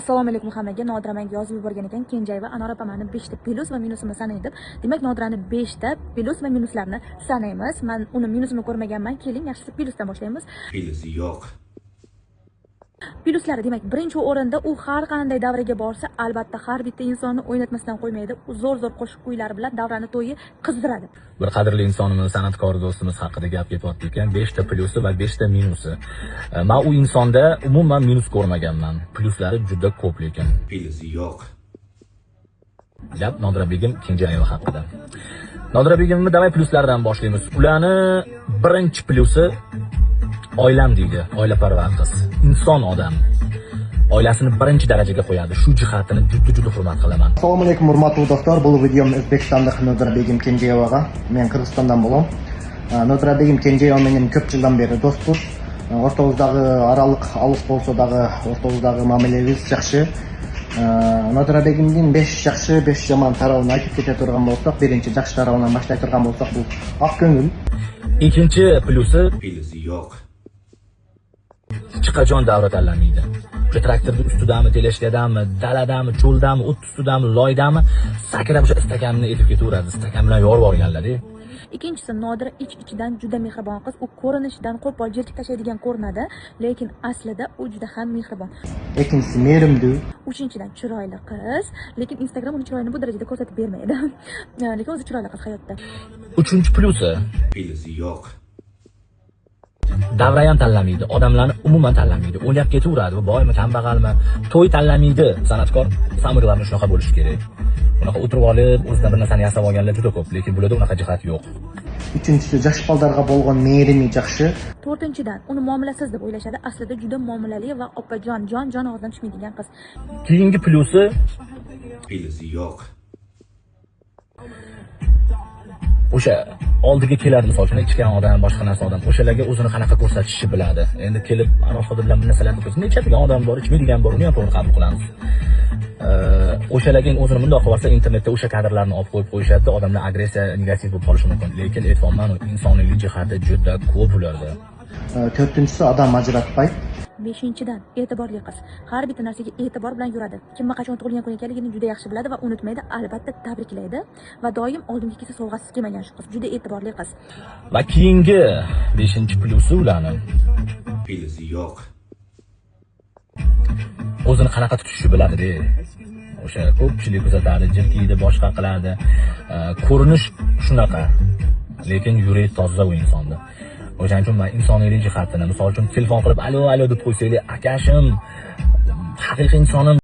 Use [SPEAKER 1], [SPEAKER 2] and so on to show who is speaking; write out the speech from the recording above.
[SPEAKER 1] Assalomu alaykum hammaga. Nodira menga yozib yuborgan ekan, Kenjay va Anor opamani 5 ta plyus va minusini sanang deb. Demak, Nodirani 5 ta plyus va minuslarni sanaymiz. Men uni minusini ko'rmaganman. Keling, yaxshisi plyusdan boshlaymiz.
[SPEAKER 2] Plyusi yo'q.
[SPEAKER 1] Plyuslari demak, birinchi o'rinda u har qanday davraga borsa, albatta har bitta insonni o'ynatmasdan qo'ymaydi. U zo'r qo'shiq kuylar bilan davrani to'yi qizdiradi.
[SPEAKER 3] Bir qadrli insonimiz, san'atkor do'stimiz haqida gap ketyapti ekan. 5 ta plyusi va 5 ta minusi. Men u insonda umuman minus ko'rmaganman. Plyuslari juda ko'p lekin.
[SPEAKER 2] Plyusi yo'q.
[SPEAKER 3] Gap Nodira Begim Kenjayeva haqida. Nodira Begimni davay plyuslaridan boshlaymiz. Ularni birinchi plyusi oilam deydi, oilaparvar qiz. Inson odam. Oilasini birinchi darajaga qo'yadi. Shu jihatini juda hurmat qilaman.
[SPEAKER 4] Assalomu alaykum hurmatli do'stlar. Bu videom O'zbekistonda Nodira Begim Kenjayevaga. Men Qirg'izistondan bo'lam. Nodira Begim Kenjayeva mening ko'p yildan beri do'stmiz. O'rtamizдағы araliq alus bo'lsa dag'i o'rtamizдағы ma'milamiz yaxshi. Nodira Begimning 5 yaxshi, 5 yomon tarafini aytib keta turgan bo'lsak, birinchi yaxshi tarafidan boshlay turgan bo'lsak, bu oq ko'ngil.
[SPEAKER 3] Ikkinchi plyusi
[SPEAKER 2] Plyusi yo'q.
[SPEAKER 3] hech qachon davra tanlamaydi. O'sha traktorning ustidami, teleshkadami, daladami, cho'ldami, o't ustidami, loydami, sakrab o'sha istakamni etib ketaveradi. Istakam bilan yorib olganlar-da.
[SPEAKER 1] Ikkinchisi, Nodira ichidan juda mehribon qiz. U ko'rinishidan qo'pol jerkib tashlaydigan ko'rinadi, lekin aslida u juda ham mehribon.
[SPEAKER 4] Ikkinchisi merimli.
[SPEAKER 1] Uchinchidan, chiroyli qiz, lekin Instagram uni chiroyini bu darajada ko'rsatib bermaydi. Lekin o'zi chiroyli qiz hayotda.
[SPEAKER 3] Uchinchi plyusi
[SPEAKER 2] Plyusi yo'q.
[SPEAKER 3] davra ham tanlamaydi, odamlarni umuman tanlamaydi. O'ynab ketaveradi, boymi, kambag'almi, to'y tanlamaydi. San'atkor samirlarni shunaqa bo'lishi kerak. Unaqa o'tirib olib, o'zidan bir narsani yasab olganlar juda ko'p, lekin bularda unaqa jihat yo'q.
[SPEAKER 4] Uchinchisi yosh bolalarga bo'lgan mehrimi yaxshi.
[SPEAKER 1] To'rtinchidan, uni muomalasiz deb o'ylashadi. Aslida juda muomalali va opajon, jon og'zidan tushmaydigan qiz.
[SPEAKER 3] Keyingi plyusi
[SPEAKER 2] Plyusi yo'q.
[SPEAKER 3] o'sha oldiga keladi, misol uchun ichgan odam, boshqa narsa odam, o'shalarga o'zini qanaqa ko'rsatishni biladi. Endi kelib alohida bilan bir narsalarni ko'rsatib, ichadigan odam bor, ichmaydigan bor, uni ham to'g'ri qabul qilamiz. O'shalarga o'zini bundoq qilsa, internetda o'sha kadrlarni olib qo'yib qo'yishadi, odamlar agressiya, negativ bo'lib qolishi mumkin. Lekin aytmoqman, insoniylik jihati juda ko'p ularda.
[SPEAKER 4] To'rtinchisi odam ajratmaydi.
[SPEAKER 1] Beshinchidan, e'tiborli qiz. Har bitta narsaga e'tibor bilan yuradi. Kimga qachon tug'ilgan kun ekanligini juda yaxshi biladi va unutmaydi, albatta tabriklaydi va doim oldinga kelsa sovg'asiz kelmagan shu qiz. Juda e'tiborli qiz.
[SPEAKER 3] Va keyingi 5-plyusi ularni
[SPEAKER 2] Plyusi yo'q.
[SPEAKER 3] o'zini qanaqa tutishni biladi-da. O'sha ko'pchilik kuzatadi, jirkiydi, boshqa qiladi. Ko'rinish shunaqa, lekin yuragi toza u insonda. O'shaning uchun men insoniylik jihatini, misol uchun telefon qilib alo deb qo'ysanglar, akashim, haqiqiy insonim